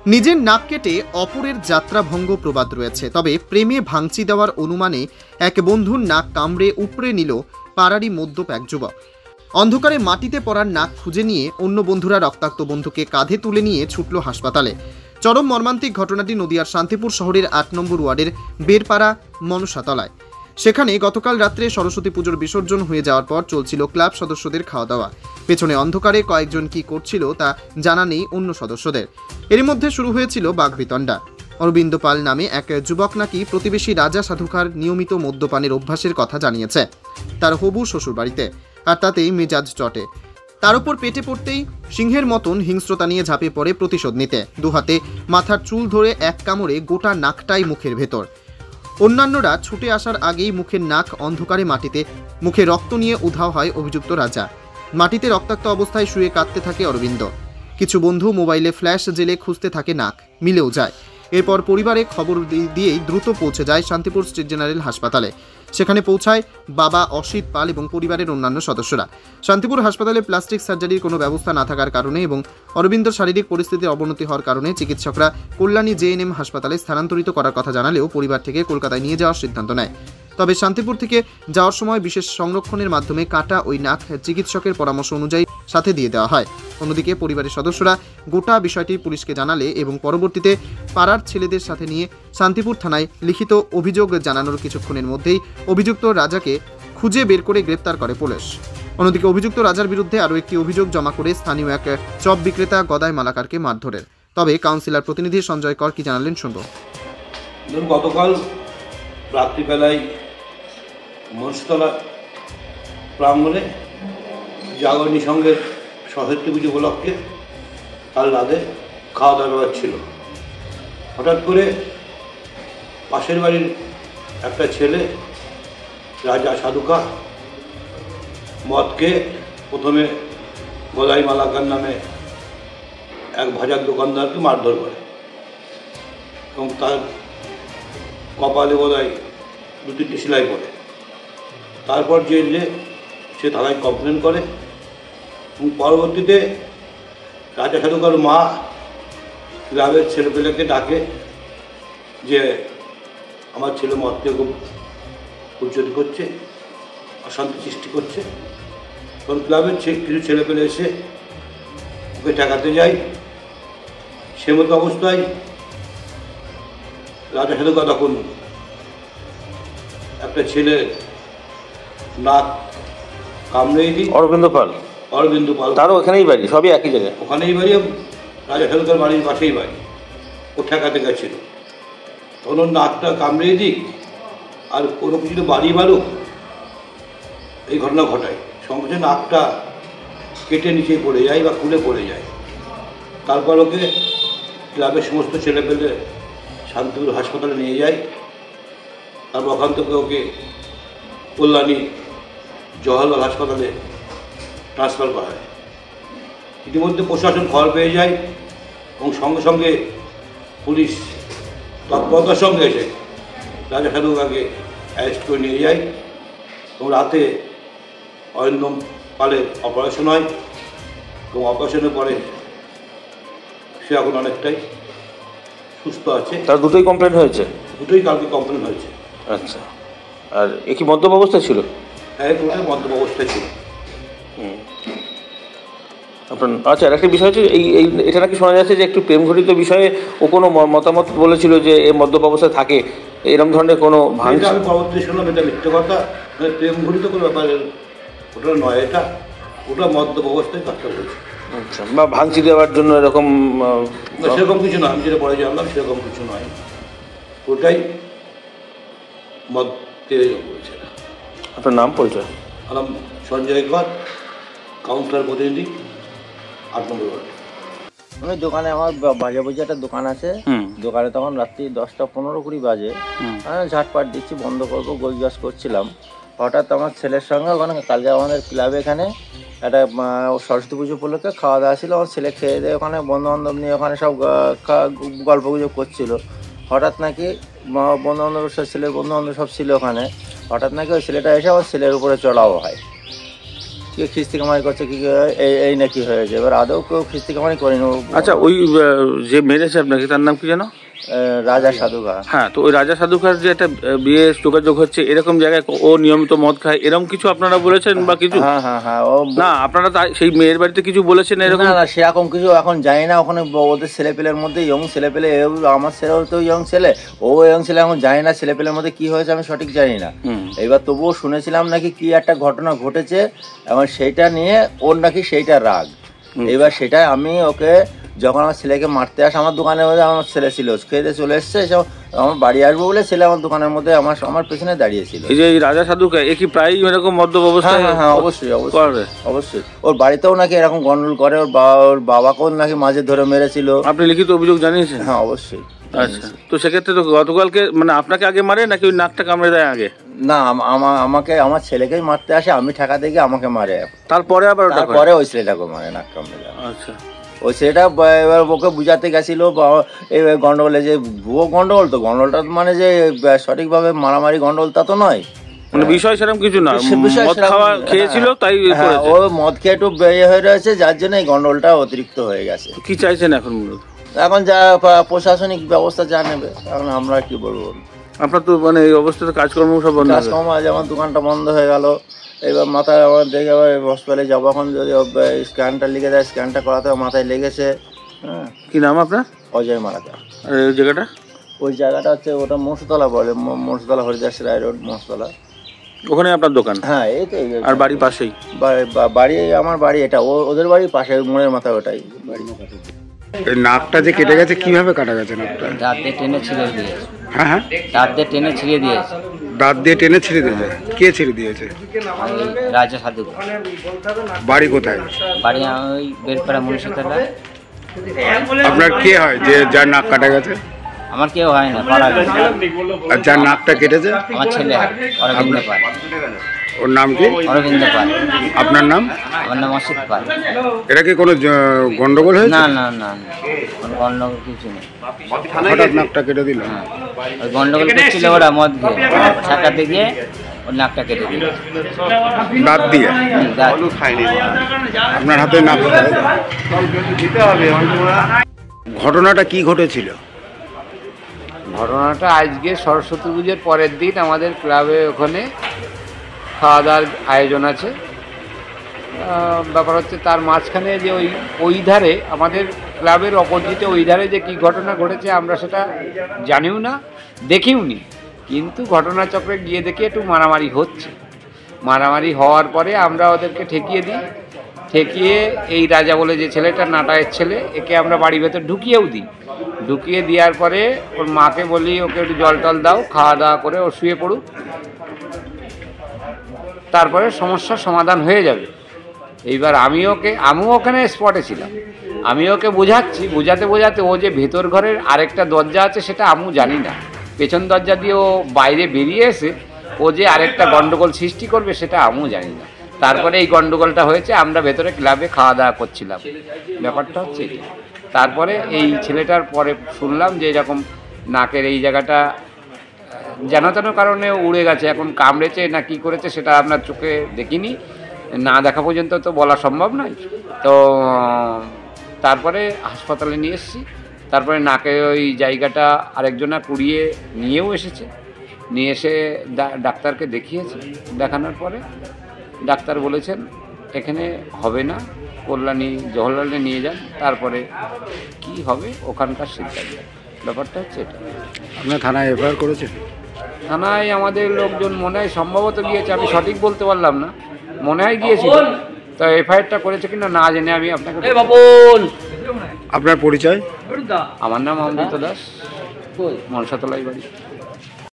নিজের নাক কেটে অপরের যাত্রাভঙ্গ প্রবাদ রয়েছে, তবে প্রেমে ভাঙচি দেওয়ার অনুমানে এক বন্ধুর নাক কামড়ে উপড়ে নিল পাড়ারই মদ্যপ এক যুবক। অন্ধকারে মাটিতে পড়ার নাক খুঁজে নিয়ে অন্য বন্ধুরা রক্তাক্ত বন্ধুকে কাঁধে তুলে নিয়ে ছুটল হাসপাতালে। চরম মর্মান্তিক ঘটনাটি নদিয়ার শান্তিপুর শহরের ৮ নম্বর ওয়ার্ডের বেরপাড়া মনসাতলায়। সেখানে গতকাল রাত্রে সরস্বতী পুজোর বিসর্জন হয়ে যাওয়ার পর চলছিল ক্লাব সদস্যদের খাওয়া দাওয়া। পেছনে অন্ধকারে কয়েকজন কি করছিল তা জানা নেই অন্য সদস্যদের। এর মধ্যে শুরু হয়েছিল বাগবিতণ্ডা। অরবিন্দ পাল নামে এক যুবক নাকি প্রতিবেশী রাজা সাধুকার নিয়মিত মদ্যপানের অভ্যাসের কথা জানিয়েছে তার হবু শ্বশুরবাড়িতে, আর তাতেই মেজাজ চটে। তার উপর পেটে পড়তেই সিংহের মতন হিংস্রতা নিয়ে ঝাঁপিয়ে পড়ে প্রতিশোধ নিতে। দুহাতে মাথার চুল ধরে এক কামড়ে গোটা নাকটাই মুখের ভেতর। অন্যান্যরা ছুটে আসার আগেই মুখের নাক অন্ধকারে মাটিতে, মুখে রক্ত নিয়ে উধাও হয় অভিযুক্ত রাজা। মাটিতে রক্তাক্ত অবস্থায় শুয়ে কাঁদতে থাকে অরবিন্দ। কিছু বন্ধু মোবাইলে ফ্ল্যাশ জেলে খুঁজতে থাকে, নাক মিলেও যায়। এরপর পরিবারে খবর দিয়েই দ্রুত পৌঁছে যায় শান্তিপুর স্টেট জেনারেল হাসপাতালে। সেখানে পৌঁছায় বাবা অসিত পাল এবং পরিবারের অন্যান্য সদস্যরা। শান্তিপুর হাসপাতালে প্লাস্টিক সার্জারির কোনো ব্যবস্থা না থাকার কারণে এবং অরবিন্দর শারীরিক পরিস্থিতির অবনতি হওয়ার কারণে চিকিৎসকরা কল্যাণী জেএনএম হাসপাতালে স্থানান্তরিত করার কথা জানালেও পরিবার থেকে কলকাতায় নিয়ে যাওয়ার সিদ্ধান্ত নেয়। তবে শান্তিপুর থেকে যাওয়ার সময় বিশেষ সংরক্ষণের মাধ্যমে কাটা ওই নাক চিকিৎসকের পরামর্শ অনুযায়ী সাথে দিয়ে দেওয়া হয়। অন্যদিকে পরিবারের সদস্যরা গোটা বিষয়টি পুলিশকে জানালে এবং পরবর্তীতে পাড়ার ছেলেদের সাথে নিয়ে শান্তিপুর থানায় লিখিত অভিযোগ জানানোর কিছুক্ষণের মধ্যেই অভিযুক্ত রাজাকে খুঁজে বের করে গ্রেপ্তার করে পুলিশ। অন্যদিকে অভিযুক্ত রাজার বিরুদ্ধে আরও একটি অভিযোগ জমা করে স্থানীয় এক চপ বিক্রেতা গদাই মালাকারকে মারধরের। তবে কাউন্সিলর প্রতিনিধি সঞ্জয় কর কি জানালেন শুনব। গতকাল রাত্রিবেলায় মনসাতলা প্রাঙ্গণে জাগরণী সংঘের সরস্বতী পুজো উপলক্ষে কাল রাতে খাওয়া দাওয়া ছিল। হঠাৎ করে পাশের বাড়ির একটা ছেলে রাজা সাধুকা মদকে প্রথমে গদাই মালাকার নামে এক ভাজার দোকানদারকে মারধর করে এবং তার কপালে বোধহয় 2-3টি সেলাই করে। তারপর যে সে থানায় কমপ্লেন করে এবং পরবর্তীতে রাজা সাধুকার মা গ্রামের ছেলেপেলেকে ডাকে যে আমার ছেলে মদকে খুব উচ্চতি করছে, অশান্তি সৃষ্টি করছে। তখন ক্লাবের কিছু ছেলেপেলে এসে ওকে ঠেকাতে যায়। সে মতো অবস্থায় রাজা সাধুকা তখন একটা ছেলে নাক কামড়েই দিই। অরবিন্দ পাল তারও ওখানেই বাড়ি, সবই একই জায়গায়, ওখানেই বাড়ি, রাজা সাধুকার বাড়ির পাশেই বাড়ি। ও ঠেকাতে গেছিল, তখন ওর নাকটা কামড়িয়ে দিক আর কোনো কিছু বাড়ি মারুক এই ঘটনা ঘটায়। সঙ্গে সঙ্গে নাকটা কেটে নিচে পড়ে যায় বা খুলে পড়ে যায়। তারপর ওকে ক্লাবের সমস্ত ছেলেপেলে শান্তিপুর হাসপাতালে নিয়ে যায়। তারপর ওখান থেকে ওকে কল্যাণী জওহরলাল হাসপাতালে ট্রান্সফার করা হয়। ইতিমধ্যে প্রশাসন খবর পেয়ে যায় এবং সঙ্গে সঙ্গে পুলিশ তৎপরতার সঙ্গে এসে রাজা সাধুকাকে অ্যারেস্ট করে নিয়ে যায় এবং রাতে অরিন্দম পালের অপারেশন হয় এবং অপারেশনের পরে সে এখন অনেকটাই সুস্থ আছে। তার দুটোই কমপ্লেন হয়েছে? দুটোই কালকে কমপ্লেন হয়েছে। আচ্ছা, আর এ কি মদ্যপ অবস্থায় ছিল? হ্যাঁ, দুটোই মদ্যপ অবস্থায় ছিল। আপনার আচ্ছা, আর একটা বিষয় হচ্ছে এটা নাকি শোনা যাচ্ছে যে একটু প্রেম ঘটিত বিষয়ে ও কোনো মতামত বলেছিল যে এ মদ্যপ অবস্থায় থাকে, এরকম ধরনের কোনো ভাঙচুর? আমি পরবর্তী শুনলাম এটা মিথ্যে কথা, প্রেম ঘটিত কোনো ব্যাপার ওটা নয়, ওটা মদ্যপ অবস্থায় কাজটা করেছে। আচ্ছা, বা ভাঙচি দেওয়ার জন্য এরকম? সেরকম কিছু নয়, আমি যেটা পরে জানলাম সেরকম কিছু নয়, ওটাই মদ করেছে। আপনার নাম পরিচয়? আমার নাম সঞ্জয় কর, কাউন্সিলর প্রতিনিধি, 8 নম্বর ওয়ার্ড। আমি দোকানে, আমার বাজে বুঝে একটা দোকান আছে, দোকানে তখন রাত্রি 10:15-20 বাজে। আমি ঝাটপাট দিচ্ছি, বন্ধ করবো, গোছগাছ করছিলাম। হঠাৎ আমার ছেলের সঙ্গে ওখানে কালকে আমাদের ক্লাবে এখানে একটা সরস্বতী পুজো উপলক্ষে খাওয়া দাওয়া ছিল। আমার ছেলে খেয়ে দিয়ে ওখানে বন্ধুবান্ধব নিয়ে ওখানে সব গল্প গুজব করছিল। হঠাৎ নাকি বন্ধুবান্ধব, ছেলের বন্ধুবান্ধব সব ছিল ওখানে। হঠাৎ নাকি ওই ছেলেটা এসে আমার ছেলের উপরে চড়াও হয়। কেউ খিস্তি কামারি করছে, কি এই নাকি হয়েছে। এবার আদৌ কেউ খিস্তি কামারি করেনি। আচ্ছা, ওই যে মেরেছে আপনাকে তার নাম কি জানো? রাজা সাধুকা। হ্যাঁ, তো ওই রাজা সাধুকার যে একটা বিয়ে যোগাযোগ হচ্ছে এরকম জায়গায় ও নিয়মিত মদ খায়, এরকম কিছু আপনারা বলেছেন বা কিছু? হ্যাঁ ও না, আপনারা সেই মেয়ের বাড়িতে কিছু বলেছেন এরকম? না, সেরকম কিছু এখন জানি না। ওখানে ওদের ছেলেপেলের মধ্যে ইয়ং ছেলেপেলে, আমার ছেলেও তো ইয়ং ছেলে, ও ইয়ং ছেলে, এখন জানি না ছেলেপেলের মধ্যে কি হয়েছে আমি সঠিক জানি না। এবার তবুও শুনেছিলাম নাকি কি একটা ঘটনা ঘটেছে, এবং সেইটা নিয়ে ওর নাকি সেইটা রাগ। এবার সেটা আমি ওকে যখন আমার ছেলেকে মারতে আসে, আমার দোকানের মধ্যে আমার ছেলে ছিল, খেতে চলে এসছে, আমার বাড়ি আসবো বলে ছেলে আমার দোকানের মধ্যে আমার পেছনে দাঁড়িয়েছিল। এই যে রাজা সাধুকা এ কি প্রায় এরকম মদ্যপ অবস্থায়? হ্যাঁ, অবশ্যই অবশ্যই। ওর বাড়িতেও নাকি এরকম গন্ডগোল করে, ওর বাবাকেও নাকি মাঝে ধরে মেরেছিল। আপনি লিখিত অভিযোগ জানিয়েছেন? হ্যাঁ, অবশ্যই। আচ্ছা, তো সেক্ষেত্রে তো গতকালকে মানে আপনাকে আগে মারে নাকি ওই নাকটা কামড়ে দেয় আগে? না, আমাকে আমার ছেলেকেই মারতে আসে, আমি ঠেকাতে গিয়ে আমাকে মারে। তারপরে আবার তারপরে ওই ছেলেটাকে মারে, নাক কামড়ে দেয়। আচ্ছা, ওই ছেলেটা এবার ওকে বুঝাতে গেছিল এই গন্ডগোলে, যে ভুয়ো গন্ডগোল, তো গন্ডগোলটা মানে যে সঠিকভাবে মারামারি গন্ডগোল তা তো নয়, মানে বিষয় সেরকম কিছু না, মদ খাওয়া খেয়েছিল তাই ও মদ খেয়ে একটু হয়ে রয়েছে, যার জন্য এই গন্ডগোলটা অতিরিক্ত হয়ে গেছে। কি চাইছেন এখন মূলত? এখন যা প্রশাসনিক ব্যবস্থা যা নেবে, এখন আমরা কি বলবো। আপনার তো মানে এই অবস্থাতে কাজকর্ম সব বন্ধ, কাজকর্ম আজ আমার দোকানটা বন্ধ হয়ে গেল। এবার মাথায় আমার দেখে আবার হসপিটালে যাবো, এখন যদি স্ক্যানটা লিখে দেয়, স্ক্যানটা করাতে মাথায় লেগেছে। হ্যাঁ, কি নাম আপনার? অজয় মালাকা। আর এই জায়গাটা? ওই জায়গাটা হচ্ছে ওটা মনসুতলা বলে, মনসুতলা হরিদাস রায় রোড, মনসুতলা। ওখানে আপনার দোকান? হ্যাঁ, এই তো। আর বাড়ি পাশেই? বাড়ি আমার বাড়ি এটা, ওদের বাড়ি পাশে, মোড়ের মাথায় ওটাই বাড়ি। নাকটা যে কেটে গেছে, কিভাবে কাটা গেছে নাকটা? দাঁত দিয়ে টেনে ছিঁড়ে দিয়েছে। হ্যাঁ, দাঁত দিয়ে টেনে ছিঁড়ে দিয়েছে। দাঁত দিয়ে টেনে ছিঁড়ে দিয়েছে? কে ছিঁড়ে দিয়েছে? রাজা সাধু। বাড়ি কোথায়? বাড়ি ওই বেলপাড়া মনীষতলা। আপনার কে হয় যে যার নাক কাটা গেছে? আমার কেউ হয় না, পাড়া। আর যার নাকটা কেটেছে? আমার ছেলে অরবিন্দ পাল। ওর নাম কি? অরবিন্দ পাল। আপনার নাম? আমার নাম অসিত পাল। এটা কি কোনো গন্ডগোল হয়েছে? না না না, কোনো গন্ডগোল কিছু নেই। হঠাৎ নাকটা কেটে দিল? হ্যাঁ, ওই গন্ডগোল করছিল ওরা মদ খেয়ে, ছাকাতে গিয়ে ওর নাকটা কেটে দিল। দাঁত দিয়ে? দাঁত। আপনার হাতে নাক? ঘটনাটা কি ঘটেছিল? ঘটনাটা আজকে সরস্বতী পুজোর পরের দিন আমাদের ক্লাবে ওখানে খাওয়া দাওয়ার আয়োজন আছে। ব্যাপার হচ্ছে তার মাঝখানে যে ওই ধারে আমাদের ক্লাবের অপোজিটে ওই ধারে যে কী ঘটনা ঘটেছে আমরা সেটা জানিও না, দেখিও নি, কিন্তু ঘটনাচক্রে গিয়ে দেখি একটু মারামারি হচ্ছে। মারামারি হওয়ার পরে আমরা ওদেরকে ঠেকিয়ে দিই। ঠেকিয়ে এই রাজা বলে যে ছেলেটা, নাটায়ের ছেলে, একে আমরা বাড়ির ভেতর ঢুকিয়েও দিই। ঢুকিয়ে দেওয়ার পরে ওর মাকে বলি ওকে একটু জল টল দাও, খাওয়া দাওয়া করে ও শুয়ে পড়ুক, তারপরে সমস্যার সমাধান হয়ে যাবে। এইবার আমিও ওখানে স্পটে ছিলাম, আমি ওকে বোঝাতে ও যে ভেতর ঘরের আরেকটা দরজা আছে সেটা আমিও জানি না, পেছন দরজা দিয়ে ও বাইরে বেরিয়ে এসে ও যে আরেকটা গন্ডগোল সৃষ্টি করবে সেটা আমিও জানি না। তারপরে এই গন্ডগোলটা হয়েছে, আমরা ভেতরে ক্লাবে খাওয়া দাওয়া করছিলাম, ব্যাপারটা হচ্ছে এটা। তারপরে এই ছেলেটার পরে শুনলাম যে এরকম নাকের এই জায়গাটা যেন তেন কারণে উড়ে গেছে, এখন কামড়েছে না কি করেছে সেটা আপনার চোখে দেখিনি, না দেখা পর্যন্ত তো বলা সম্ভব নয়। তো তারপরে হাসপাতালে নিয়ে এসেছি, তারপরে নাকে ওই জায়গাটা আরেকজনা কুড়িয়ে নিয়েও এসেছে, নিয়ে এসে ডাক্তারকে দেখিয়েছে। দেখানোর পরে ডাক্তার বলেছেন এখানে হবে না, কল্যাণী জওহরলালে নিয়ে যান, তারপরে কি হবে ওখানকার সিদ্ধান্ত। ব্যাপারটা হচ্ছে এটা। আপনার থানায় এফআইআর করেছেন? থানায় আমাদের লোকজন মনে হয় সম্ভবত গিয়েছে, আমি সঠিক বলতে পারলাম না, মনে হয় গিয়েছিল। তো এফআইআরটা করেছে কিনা না জেনে আমি আপনাকে। আপনার পরিচয়? আমার নাম অমৃত দাস, মনসাতলাই বাড়ি।